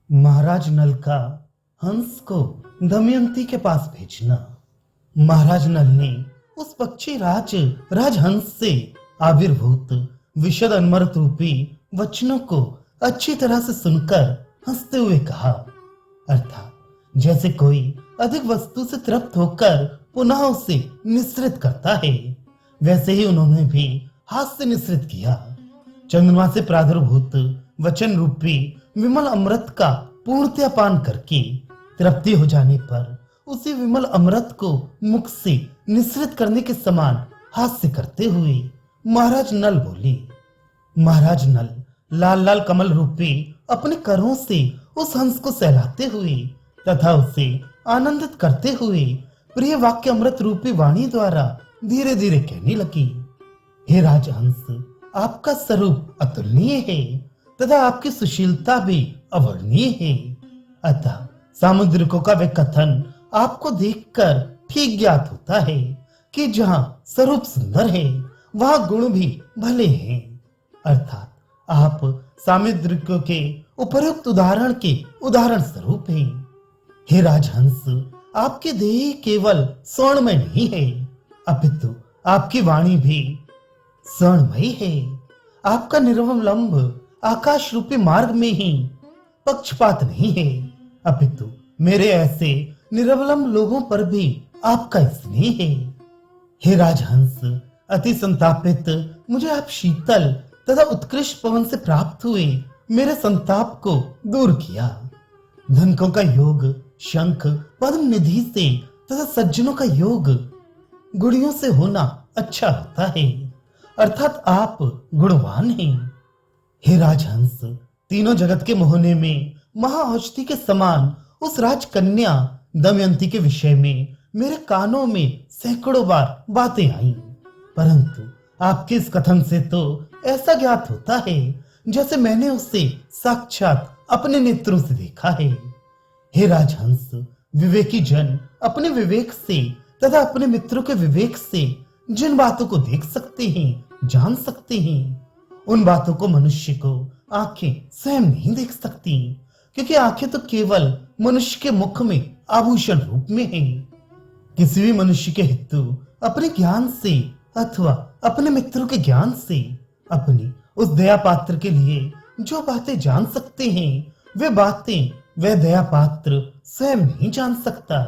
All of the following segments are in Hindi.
महाराज नल का हंस को दमयंती के पास भेजना। महाराज नल ने उस पक्षी राजहंस से आविर्भूत विशद अनमरत रूपी वचनों को अच्छी तरह से सुनकर हंसते हुए कहा, अर्थात जैसे कोई अधिक वस्तु से तृप्त होकर पुनः उसे निःसृत करता है, वैसे ही उन्होंने भी हाथ से निःसृत किया। चंद्रमा से प्रादुर्भूत वचन रूपी विमल अमृत का पूर्णतया पान करके तृप्ति हो जाने पर उसी विमल अमृत को मुख से निःसृत करने के समान हाथ से करते हुए महाराज नल बोले। महाराज नल लाल लाल कमल रूपी अपने करों से उस हंस को सहलाते हुए तथा उसे आनंदित करते हुए प्रिय वाक्य अमृत रूपी वाणी द्वारा धीरे धीरे कहने लगी, हे राजहंस, आपका स्वरूप अतुलनीय है तथा आपकी सुशीलता भी अवर्णनीय है। अतः सामुद्रिकों का वह कथन आपको देखकर ठीक ज्ञात होता है कि जहाँ स्वरूप सुंदर है वहाँ गुण भी भले हैं। अर्थात आप सामुद्रिकों के उपयुक्त उदाहरण के उदाहरण स्वरूप हैं। हे राजहंस, आपकी देह केवल स्वर्णमय नहीं है, अपितु आपकी वाणी भी स्वर्णमय है। आपका निर्वलंब आकाश रूपी मार्ग में ही पक्षपात नहीं है, अपितु मेरे ऐसे निरवलंब लोगों पर भी आपका स्नेह है। हे राजहंस, अति संतापित मुझे आप शीतल तथा उत्कृष्ट पवन से प्राप्त हुए मेरे संताप को दूर किया। धनकों का योग शंख पद्म निधि से तथा सज्जनों का योग गुणियों से होना अच्छा होता है, अर्थात आप गुणवान हैं। हे राजहंस, तीनों जगत के मोहने में महाऔषधि के समान उस राजकन्या दमयंती के विषय में मेरे कानों में सैकड़ों बार बातें आई, परंतु आपके इस कथन से तो ऐसा ज्ञात होता है जैसे मैंने उसे साक्षात अपने नेत्रों से देखा है। हे राजहंस, विवेकी जन अपने विवेक से तथा अपने मित्रों के विवेक से जिन बातों को देख सकते हैं, जान सकते हैं, उन बातों को मनुष्य को आंखें स्वयं नहीं देख सकती, क्योंकि आंखें तो केवल मनुष्य के मुख में आभूषण रूप में हैं। किसी भी मनुष्य के हेतु अपने ज्ञान से अथवा अपने मित्रों के ज्ञान से अपनी उस दया पात्र के लिए जो बातें जान सकते हैं, वे बातें वह दया पात्र स्वयं नहीं जान सकता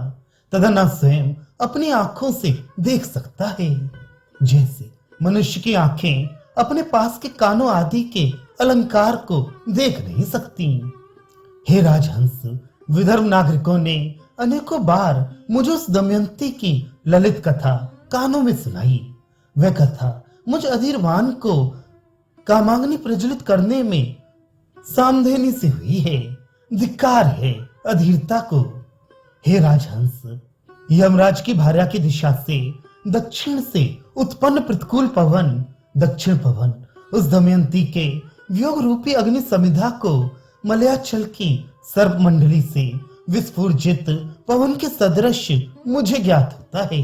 तथा न स्वयं अपनी आंखों से देख सकता है। जैसे मनुष्य की आंखें अपने पास के कानों आदि के अलंकार को देख नहीं सकती। हे राजहंस, विदर्भ नागरिकों ने अनेकों बार मुझे उस दमयंती की ललित कथा कानों में सुनाई। वह कथा मुझ अधीरवान को कामाग्नि प्रज्वलित करने में सामधेनी से हुई है। धिक्कार है अधीरता को। हे राजहंस, यमराज की भार्या की दिशा से दक्षिण से उत्पन्न प्रतिकूल पवन, दक्षिण पवन उस दमयंती के वियोग रूपी अग्नि समिधा को मलयाचल की सर्प मंडली से विस्फुजित पवन के सदृश मुझे ज्ञात होता है।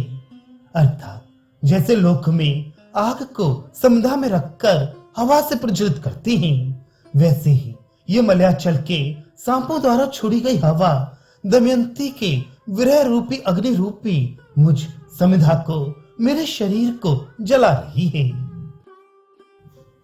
अर्थात जैसे लोक में आग को समिधा में रखकर हवा से प्रज्वलित करते हैं, वैसे ही ये मलयाचल के सांपों द्वारा छोड़ी गई हवा दमयंती के विरह रूपी अग्नि रूपी मुझ समिधा को, मेरे शरीर को जला रही है।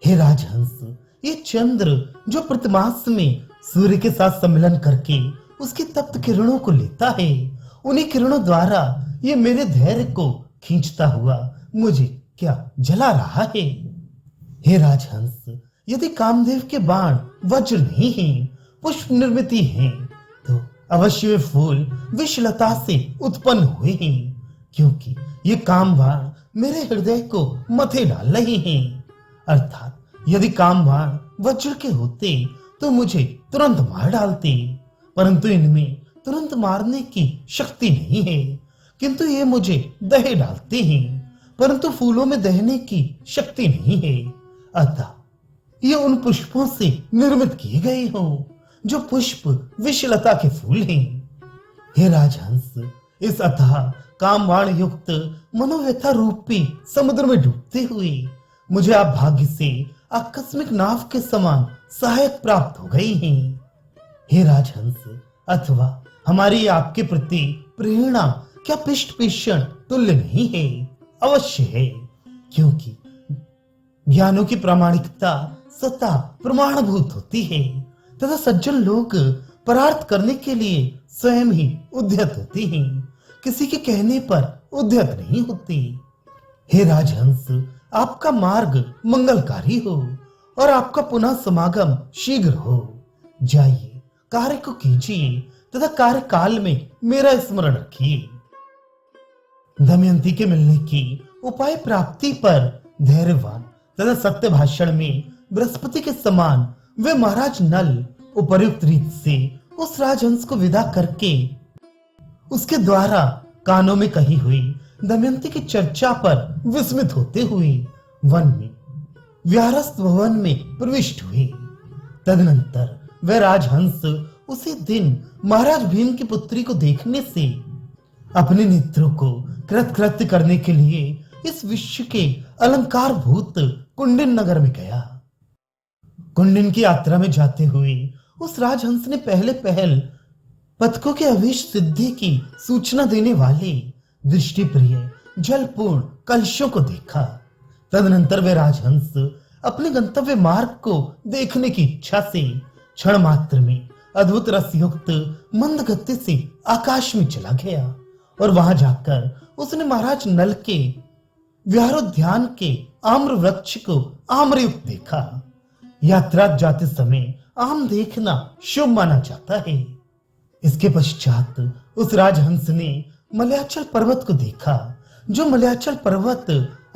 हे राजहंस, ये चंद्र जो प्रतिमास में सूर्य के साथ सम्मिलन करके उसकी तप्त किरणों को लेता है, उन्हीं किरणों द्वारा ये मेरे धैर्य को खींचता हुआ मुझे क्या जला रहा है। हे राजहंस, यदि कामदेव के बाण वज्र नहीं है, पुष्प निर्मित है, तो अवश्य वे फूल विषलता से उत्पन्न हुए हैं, क्योंकि ये काम बाण मेरे हृदय को मथे डाल रहे हैं। अर्थात यदि काम बाण वज्र के होते तो मुझे तुरंत मार डालते, परंतु इनमें तुरंत मारने की शक्ति नहीं है, किंतु ये मुझे दहे डालते हैं, परंतु फूलों में दहने की शक्ति नहीं है। अतः ये उन पुष्पों से निर्मित किए गए हो जो पुष्प विषलता के फूल हैं। हे राजहंस, इस अथाह कामबाण युक्त मनोव्यथा रूपी समुद्र में डूबते हुए मुझे आप भाग्य से आकस्मिक नाव के समान सहायक प्राप्त हो गई हैं। हे राजहंस, अथवा हमारी आपके प्रति प्रेरणा क्या पिष्ट पिषण तुल्य नहीं है? अवश्य है, क्योंकि ज्ञानों की प्रामाणिकता सत्ता प्रमाणभूत होती है तथा सज्जन लोग परार्थ करने के लिए स्वयं ही उद्यत होते हैं, किसी के कहने पर उद्यत नहीं होते। हे राजहंस, आपका मार्ग मंगलकारी हो और आपका पुनः समागम शीघ्र हो। जाइए, कार्य को कीजिए तथा कार्य काल में मेरा स्मरण रखिए। दमयंती के मिलने की उपाय प्राप्ति पर धैर्यवान तथा सत्य भाषण में बृहस्पति के समान वे महाराज नल उपर्युक्त रीत से उस राजहंस को विदा करके उसके द्वारा कानों में कही हुई दमयंती की चर्चा पर विस्मित होते हुए वन में व्यारस्त भवन में प्रविष्ट हुए। तदनंतर वह राजहंस उसी दिन महाराज भीम की पुत्री को देखने से अपने नेत्रों को कृतकृत्य करने के लिए इस विश्व के अलंकार भूत कुंडिन नगर में गया। कुंडिन की यात्रा में जाते हुए उस राजहंस ने पहले पहल पथकों के अभीष्ट सिद्धि की सूचना देने वाले दृष्टि प्रिय जलपूर्ण कलशों को देखा। तदनंतर वे राजहंस अपने गंतव्य मार्ग को देखने की इच्छा से क्षण मात्र में अद्भुत रसयुक्त मंद गति से आकाश में चला गया और वहां जाकर उसने महाराज नल के विहारोद्यान के आम्र वृक्ष को आम्रयुक्त देखा। यात्रा जाते समय आम देखना शुभ माना जाता है। इसके पश्चात उस राजहंस ने मलयाचल पर्वत को देखा, जो मलयाचल पर्वत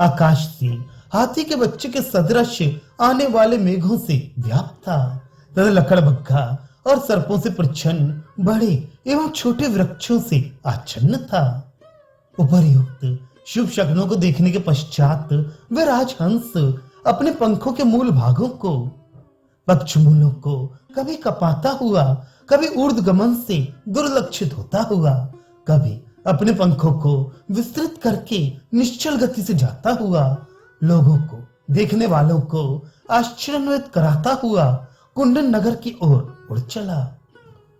आकाश से हाथी के बच्चे के सदृश आने वाले मेघों से व्याप्त था तथा लकड़बग्घा और सर्पों से प्रच्छन्न बड़े एवं छोटे वृक्षों से आच्छन्न था। उपर्युक्त शुभ शकुनों को देखने के पश्चात वे राजहंस अपने पंखों के मूल भागों को पक्ष मूलों को कभी कपाता हुआ, कभी ऊर्ध्वगमन से दुर्लक्षित होता हुआ, कभी अपने पंखों को विस्तृत करके निश्चल गति से जाता हुआ लोगों को, देखने वालों को आश्चर्यान्वित कराता हुआ कुंडन नगर की ओर उड़ चला।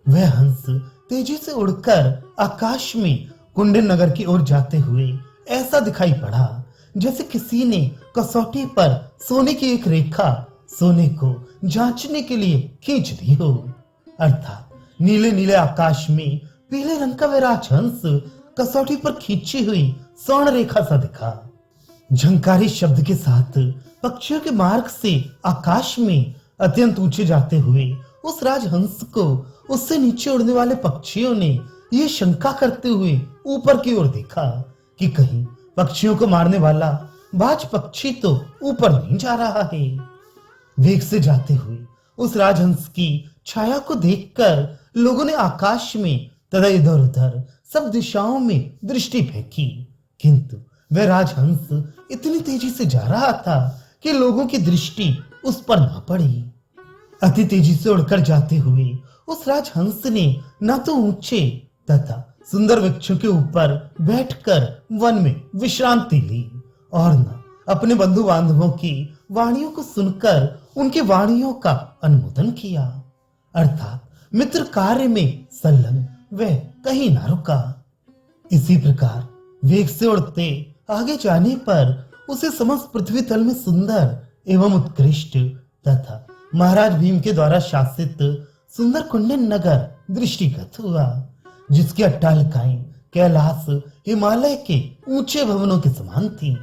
वह हंस तेजी से उड़कर आकाश में कुंडन नगर की ओर जाते हुए ऐसा दिखाई पड़ा जैसे किसी ने कसौटी पर सोने की एक रेखा सोने को जांचने के लिए खींच दी हो। अर्थात नीले नीले आकाश में पीले रंग का वह राजहंस कसौटी पर खींची हुई स्वर्ण रेखा सा दिखा। झंकारी शब्द के साथ पक्षियों के मार्ग से आकाश में अत्यंत ऊंचे जाते हुए उस राजहंस को उससे नीचे उड़ने वाले पक्षियों ने यह शंका करते हुए ऊपर की ओर देखा कि कहीं पक्षियों को मारने वाला बाज पक्षी तो ऊपर नहीं जा रहा है। वेग से जाते हुए उस राजहंस की छाया को देखकर लोगों ने आकाश में तथा इधर उधर सब दिशाओं में दृष्टि फेंकी, किंतु वह राजहंस इतनी तेजी से जा रहा था कि लोगों की दृष्टि उस पर न पड़ी। अति तेजी से उड़कर जाते हुए उस राजहंस ने न तो ऊंचे तथा सुंदर वृक्षों के ऊपर बैठकर वन में विश्रांति ली और न अपने बंधु बांधवों की वाणियों को सुनकर उनकी वाणियों का अनुमोदन किया। अर्थात मित्र कार्य में संलग्न वह कहीं ना रुका। इसी प्रकार वेग से उड़ते आगे जाने पर उसे समस्त पृथ्वी तल में सुंदर एवं उत्कृष्ट तथा महाराज भीम के द्वारा शासित सुंदर कुंडन नगर दृष्टिगत हुआ, जिसकी अट्टालिकाएं कैलाश हिमालय के ऊंचे भवनों के समान थी।